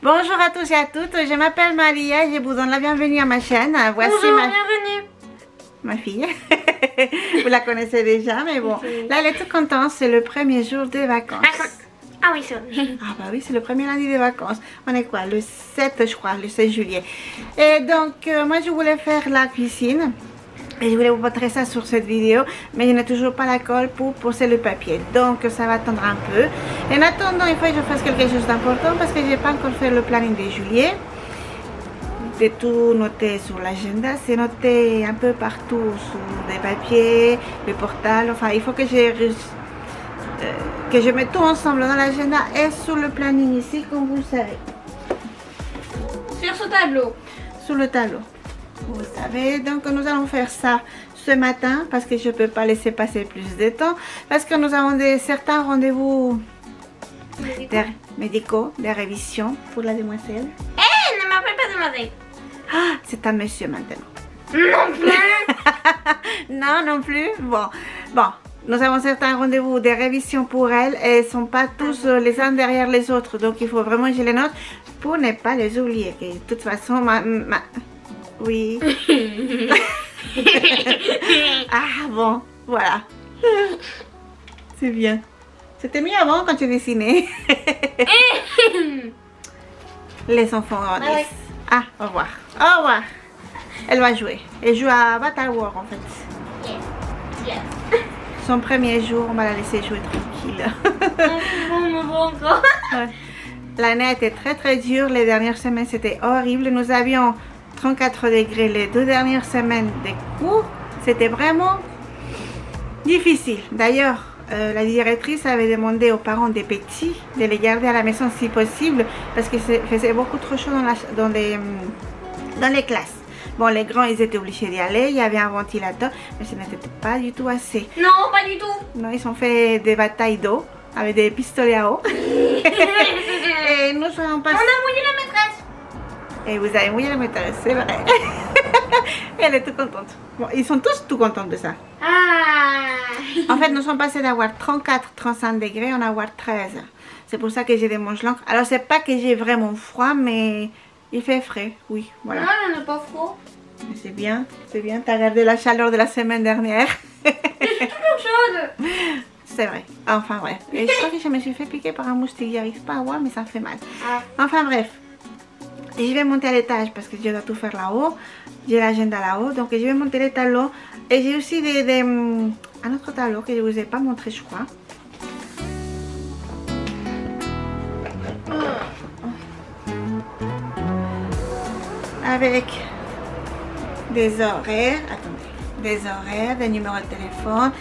Bonjour à tous et à toutes, je m'appelle Maria et je vous donne la bienvenue à ma chaîne. Voici Bonjour, bienvenue. ma fille. Vous la connaissez déjà, mais bon. Là, elle est toute contente, c'est le premier jour des vacances. Ah oui, c'est vrai. Ah bah oui, c'est le premier lundi des vacances. On est quoi? Le 7, je crois, le 16 juillet. Et donc, moi, je voulais faire la cuisine. Et je voulais vous montrer ça sur cette vidéo, mais je n'ai toujours pas la colle pour poser le papier. Donc ça va attendre un peu. Et en attendant, il faut que je fasse quelque chose d'important parce que je n'ai pas encore fait le planning de juillet. C'est tout noté sur l'agenda. C'est noté un peu partout sur des papiers, le portal. Enfin, il faut que je mette tout ensemble dans l'agenda et sur le planning ici, comme vous le savez. Sur ce tableau. Sur le tableau. Vous savez, donc nous allons faire ça ce matin parce que je ne peux pas laisser passer plus de temps parce que nous avons certains rendez-vous médicaux, des révisions pour la demoiselle. Ne m'appelle pas demoiselle. Ah, c'est un monsieur maintenant. Non plus. Non, non plus. Bon, nous avons certains rendez-vous, des révisions pour elle et ils ne sont pas tous les uns derrière les autres. Donc il faut vraiment que je les note pour ne pas les oublier. Et de toute façon, oui. Ah bon, voilà. C'est bien. C'était mieux avant quand tu dessinais. Les enfants grandissent. Ah, au revoir. Au revoir. Elle va jouer. Elle joue à Battle War en fait. Yes. Son premier jour, on va la laisser jouer tranquille. Ouais. L'année a été très dure. Les dernières semaines, c'était horrible. Nous avions 34 degrés les 2 dernières semaines des cours. C'était vraiment difficile. D'ailleurs, la directrice avait demandé aux parents des petits de les garder à la maison si possible parce qu'il faisait beaucoup trop chaud dans les classes. Bon, les grands, ils étaient obligés d'y aller. Il y avait un ventilateur, mais ce n'était pas du tout assez. Non, pas du tout. Non, ils ont fait des batailles d'eau avec des pistolets à eau. Et nous sommes pas... On a mouillé la maîtresse. Et vous avez mouillé la maîtresse, c'est vrai. Elle est toute contente. Bon, ils sont tous tout contents de ça. Ah. En fait, nous sommes passés d'avoir 34-35 degrés en avoir 13. C'est pour ça que j'ai des manches longues. Alors, c'est pas que j'ai vraiment froid, mais il fait frais, oui, voilà. Non, on n'a pas froid. C'est bien, c'est bien. T'as gardé la chaleur de la semaine dernière. C'est toujours chaude. C'est vrai. Enfin, bref. Et je crois que je me suis fait piquer par un moustique. J'arrive pas à voir, mais ça fait mal. Ah. Enfin, bref. Et je vais monter à l'étage parce que je dois tout faire là-haut. J'ai l'agenda là-haut, donc je vais monter les tableaux. Et j'ai aussi un autre tableau que je vous ai pas montré, je crois. Avec des horaires, attendez, des horaires, des numéros de téléphone.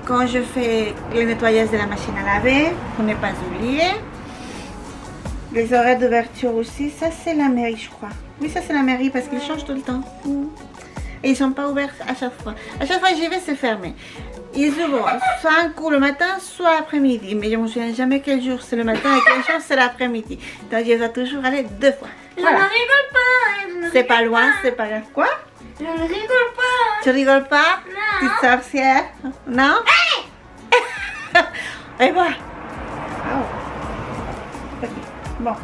Quand je fais le nettoyage de la machine à laver, pour ne pas oublier. Les horaires d'ouverture aussi, ça c'est la mairie je crois. Oui, ça c'est la mairie parce qu'ils changent tout le temps. Et ils sont pas ouverts à chaque fois. À chaque fois que j'y vais, c'est fermé. Ils ouvrent soit un coup le matin, soit l'après-midi. Mais je ne me souviens jamais quel jour c'est le matin et quel jour c'est l'après-midi. Donc je dois toujours aller 2 fois. Voilà. Je ne rigole pas. C'est pas loin, c'est pas grave. Quoi? Je ne rigole pas. Tu rigoles pas? Non. Petite sorcière? Non? Hey. Et voilà. Oh. Ok. Bon.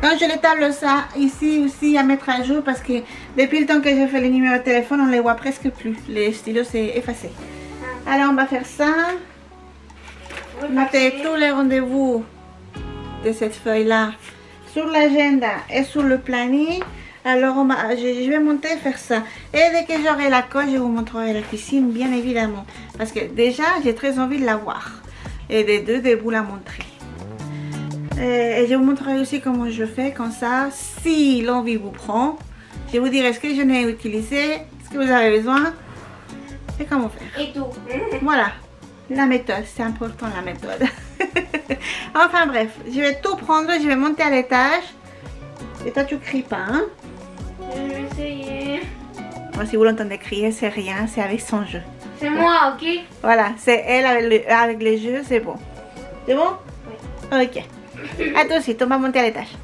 Donc je les table ça ici aussi à mettre à jour parce que depuis le temps que j'ai fait les numéros de téléphone, on les voit presque plus. Les stylos c'est effacé. Alors on va faire ça. Mettez tous les rendez-vous de cette feuille là sur l'agenda et sur le planning. Alors je vais monter et faire ça. Et dès que j'aurai la colle, je vous montrerai la cuisine bien évidemment. Parce que déjà j'ai très envie de la voir. Et de vous la montrer. Et je vous montrerai aussi comment je fais, comme ça, si l'envie vous prend, je vous dirai ce que je n'ai utilisé, ce que vous avez besoin et comment faire. Et tout. Voilà, la méthode, c'est important la méthode. Enfin bref, je vais tout prendre, je vais monter à l'étage. Et toi tu cries pas, hein? Je vais essayer. Bon, si vous l'entendez crier, c'est rien, c'est avec son jeu. C'est moi, ok? Voilà, c'est elle avec les jeux, c'est bon. C'est bon? Oui. Ok. À tout de suite, on va monter à l'étage.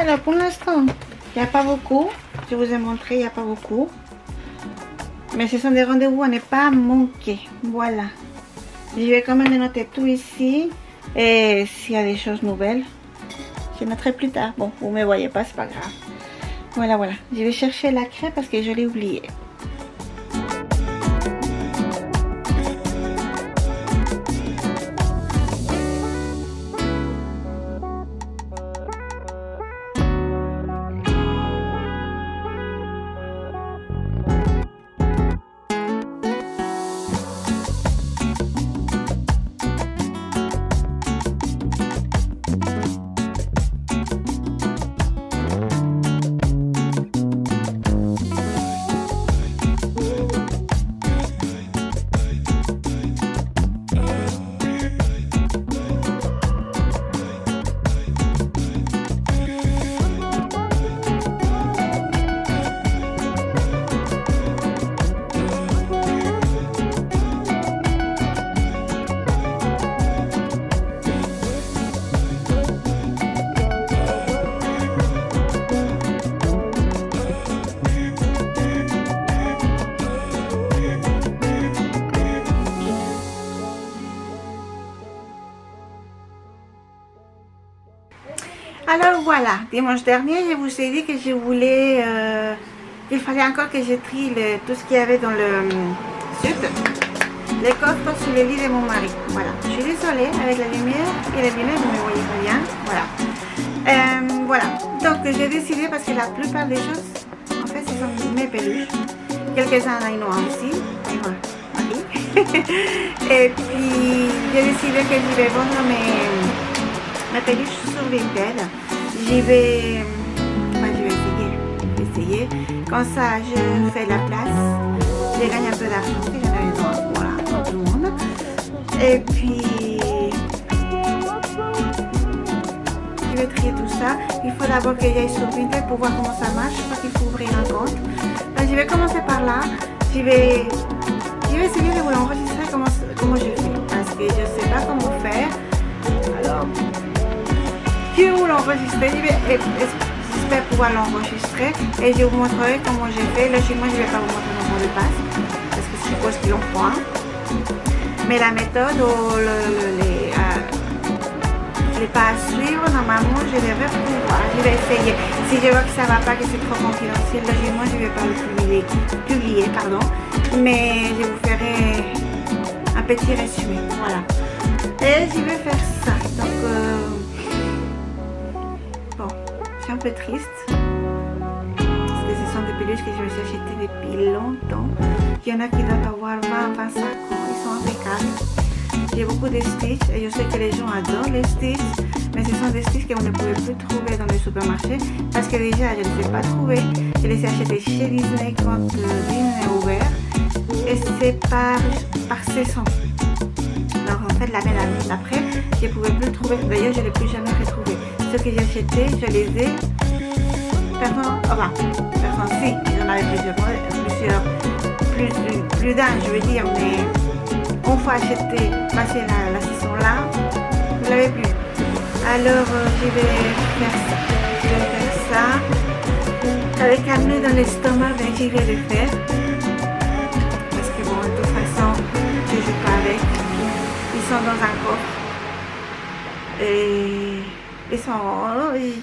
Alors pour l'instant, il n'y a pas beaucoup. Je vous ai montré, il n'y a pas beaucoup. Mais ce sont des rendez-vous à ne pas manquer. Voilà. Je vais quand même noter tout ici. Et s'il y a des choses nouvelles, je noterai plus tard. Bon, vous ne me voyez pas, c'est pas grave. Voilà, voilà. Je vais chercher la craie parce que je l'ai oubliée. Alors voilà, dimanche dernier, je vous ai dit que je voulais, il fallait encore que je trie tout ce qu'il y avait dans le sud, les coffres sur le lit de mon mari. Voilà, je suis désolée avec la lumière et la lumière, vous ne me voyez pas bien. Voilà, voilà. Donc j'ai décidé parce que la plupart des choses, en fait, ce sont mes peluches. Quelques-uns Ainoa aussi. Ainoa, oui. Et puis j'ai décidé que je vais vendre mes peluches sur Vinted. Je vais essayer. Comme ça, je fais la place. Je gagne un peu d'argent, que j'en avais besoin. Voilà, pour tout le monde. Et puis, je vais trier tout ça. Il faut d'abord que j'aille sur Vinted pour voir comment ça marche. Je crois qu'il faut ouvrir un compte. Donc, je vais commencer par là. Je vais essayer de vous enregistrer comment je fais. Parce que je ne sais pas comment faire. Alors, je vais vous l'enregistrer, j'espère pouvoir l'enregistrer et je vous montrerai comment j'ai fait. Logiquement, je ne vais pas vous montrer mon mot de passe parce que je suppose qu'ils l'ont point. Mais la méthode ou les pas à suivre, normalement, je devrais pouvoir. Je vais essayer. Si je vois que ça ne va pas, que c'est trop confidentiel, logiquement, je ne vais pas le publier, pardon. Mais je vous ferai un petit résumé. Voilà. Et je vais faire ça. Donc, un peu triste parce que ce sont des peluches que je me suis achetées depuis longtemps. Il y en a qui doivent avoir 20-25 ans, ils sont impeccables. J'ai beaucoup de Stitch et je sais que les gens adorent les Stitch, mais ce sont des Stitch que vous ne pouvez plus trouver dans les supermarchés parce que déjà je ne les ai pas trouvés. Je les ai achetés chez Disney quand Disney est ouvert et c'est par saison. Alors en fait l'année d'après je ne pouvais plus le trouver, d'ailleurs je ne l'ai plus jamais retrouvé. Ceux que j'ai achetés, je les ai. Personne, si, ils en avaient plus d'un, je veux dire, mais une fois acheté, passé la saison là, vous ne l'avez plus. Alors, je vais faire ça. Avec un nœud dans l'estomac, ben, j'y vais le faire. Parce que bon, de toute façon, je ne joue pas avec. Ils sont dans un coffre. Et ils sont,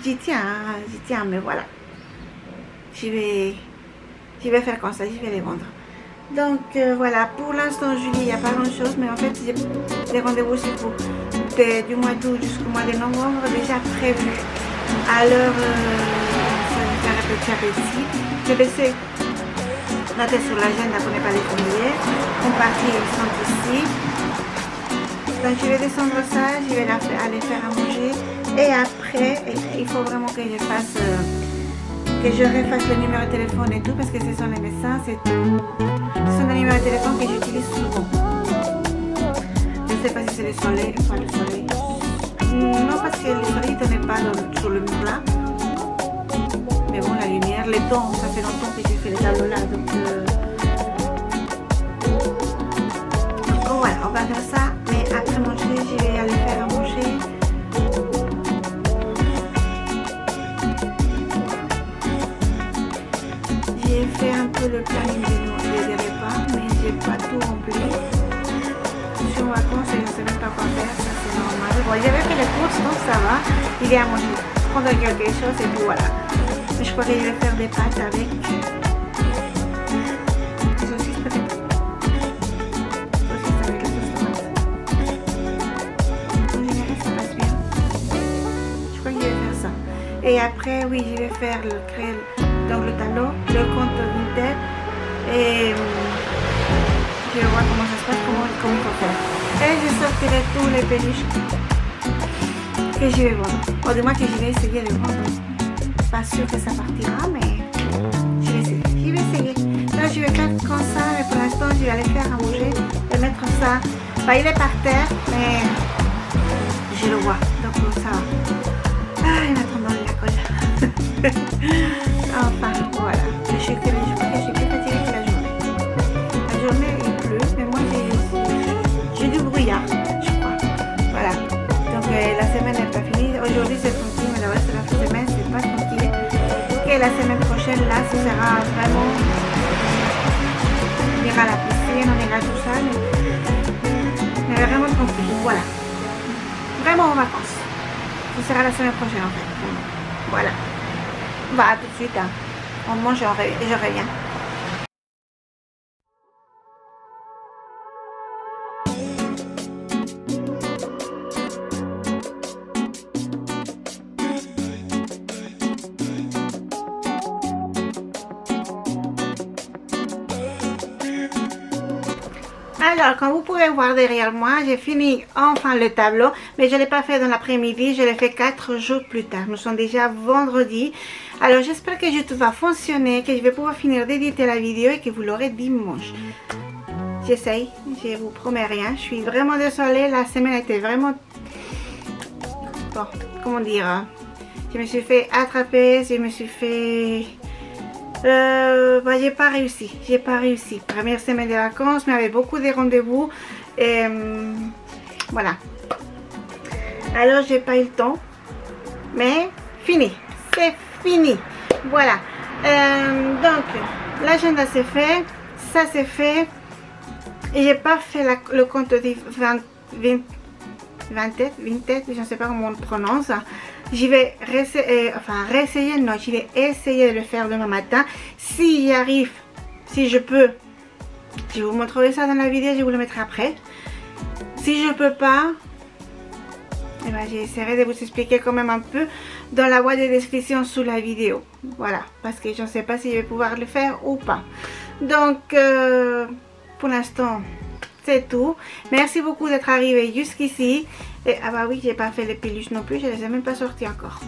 j'y tiens, mais voilà. Je vais faire comme ça, je vais les vendre. Donc voilà, pour l'instant Julie, il n'y a pas grand chose, mais en fait j'ai des rendez-vous c'est pour du mois d'août jusqu'au mois de novembre déjà prévu. Alors ça va faire petit à petit. Je vais laisser noter sur l'agenda pour ne pas les oublier. En partie ils sont ici. Donc je vais descendre ça, je vais aller faire à manger. Et après, il faut vraiment que je fasse, que je refasse le numéro de téléphone et tout, parce que ce sont les médecins, c'est tout. Ce sont des numéros de téléphone que j'utilise souvent. Je ne sais pas si c'est le soleil, enfin le soleil. Non, parce que le soleil ne tenait pas sur le mur là. Mais bon, la lumière, les tons, ça fait longtemps que j'ai fait les tableaux là, donc voilà, on va faire ça. Mais après manger, je vais aller faire à manger. un peu le planning des repas, mais j'ai pas tout rempli. Je suis en vacances et je ne sais même pas quoi faire, ça c'est normal. Bon, j'avais fait les courses, donc ça va. Il est à manger, prendre quelque chose et puis voilà. Mais je crois que je vais faire des pâtes avec des saucisses peut-être. Saucisses avec la sauce tomate. En général, ça passe bien. Je crois que je vais faire ça. Et après, oui, je vais faire créer donc le tableau, le compte Vinted et je vais voir comment ça se passe, comment il faut faire. Et je sortirai tous les peluches que je vais vendre. Bon, du moins que je vais essayer de vendre. Pas sûr que ça partira, mais je vais essayer. Je vais essayer. Là, je vais faire comme ça, mais pour l'instant, je vais aller faire à manger et mettre ça. Bah, il est par terre, mais je le vois. Donc, ça va. Ah, il m'a tombé dans la colle. Enfin, voilà. Je suis plus fatiguée que la journée. La journée il pleut, mais moi j'ai du brouillard, je crois. Voilà. Donc la semaine n'est pas finie. Aujourd'hui c'est tranquille, mais le reste de la semaine c'est pas tranquille. Et la semaine prochaine, là, ce sera vraiment. On ira à la piscine, on ira tout ça, mais vraiment tranquille. Voilà. Vraiment en vacances. Ce sera la semaine prochaine en fait. Voilà. Bah, à tout de suite. Hein. On mange et je reviens. Alors, comme vous pouvez voir derrière moi, j'ai fini enfin le tableau, mais je ne l'ai pas fait dans l'après-midi, je l'ai fait 4 jours plus tard. Nous sommes déjà vendredi. Alors, j'espère que tout va fonctionner, que je vais pouvoir finir d'éditer la vidéo et que vous l'aurez dimanche. J'essaye, je vous promets rien. Je suis vraiment désolée, la semaine était vraiment... Bon, comment dire, je me suis fait attraper, je me suis fait... j'ai pas réussi. Première semaine de vacances, mais avec beaucoup de rendez-vous et voilà. Alors j'ai pas eu le temps, mais fini, c'est fini. Voilà. Donc l'agenda c'est fait, ça c'est fait. Et j'ai pas fait le compte de Vinted, je ne sais pas comment on le prononce. J'y vais réessayer, non, je vais essayer de le faire demain matin. Si j'y arrive, si je peux, je vous montrerai ça dans la vidéo, je vous le mettrai après. Si je peux pas, eh ben, j'essaierai de vous expliquer quand même un peu dans la boîte de description sous la vidéo. Voilà, parce que je ne sais pas si je vais pouvoir le faire ou pas. Donc, pour l'instant, c'est tout. Merci beaucoup d'être arrivé jusqu'ici. Et ah bah oui, j'ai pas fait les peluches non plus, je les ai même pas sorties encore.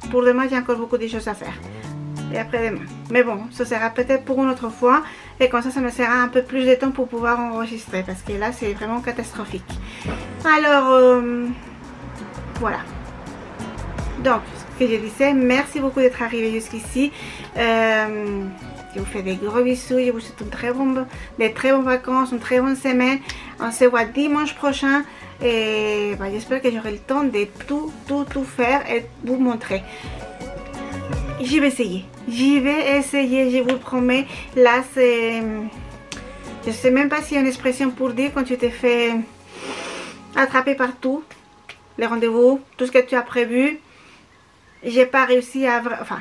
Pour demain, j'ai encore beaucoup de choses à faire. Et après demain. Mais bon, ce sera peut-être pour une autre fois. Et comme ça me sera un peu plus de temps pour pouvoir enregistrer. Parce que là, c'est vraiment catastrophique. Alors, voilà. Donc, ce que je disais, merci beaucoup d'être arrivé jusqu'ici. Je vous fais des gros bisous, je vous souhaite des très bonnes vacances, une très bonne semaine. On se voit dimanche prochain et bah, j'espère que j'aurai le temps de tout faire et vous montrer. Je vais essayer, je vous le promets. Là c'est... Je sais même pas s'il y a une expression pour dire quand tu t'es fait attraper partout, les rendez-vous, tout ce que tu as prévu. J'ai pas réussi à... Enfin...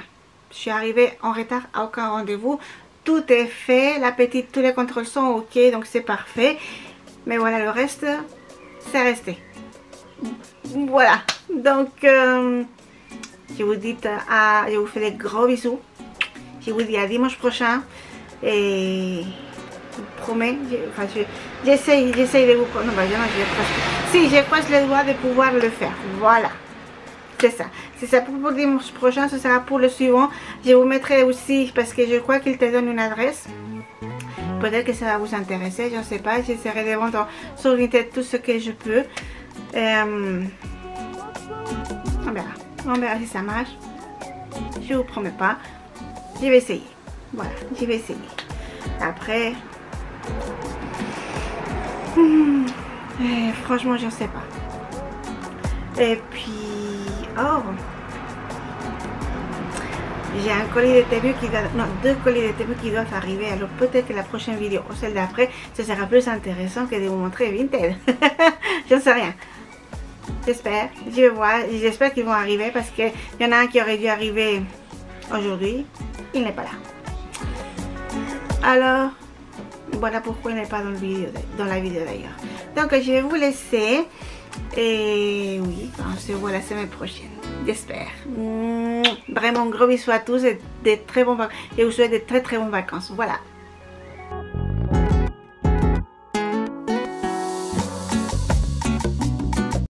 Je suis arrivée en retard à aucun rendez-vous. Tout est fait. La petite, tous les contrôles sont ok. Donc c'est parfait. Mais voilà, le reste, c'est resté. Voilà. Donc, je vous dis je vous fais des gros bisous. Je vous dis à dimanche prochain. Et je vous promets. J'essaye de vous... Non, bah, si, je croise les doigts de pouvoir le faire. Voilà. C'est ça. C'est ça pour dimanche prochain, ce sera pour le suivant. Je vous mettrai aussi, parce que je crois qu'il te donne une adresse. Peut-être que ça va vous intéresser, je ne sais pas. J'essaierai de vendre sur Vinted tout ce que je peux. On verra si ça marche. Je vous promets pas. Je vais essayer. Voilà, je vais essayer. Après... franchement, je ne sais pas. Et puis... Oh, j'ai un colis de Temu qui doit, non, 2 colis de Temu qui doivent arriver. Alors peut-être que la prochaine vidéo ou celle d'après, ce sera plus intéressant que de vous montrer Vinted. Je ne sais rien. J'espère, je vais voir, j'espère qu'ils vont arriver parce qu'il y en a un qui aurait dû arriver aujourd'hui, il n'est pas là. Alors, voilà pourquoi il n'est pas dans, la vidéo d'ailleurs. Donc je vais vous laisser et oui, on se voit la semaine prochaine, j'espère. Vraiment gros bisous à tous et des très bons vacances. Et je vous souhaite de très bonnes vacances, voilà.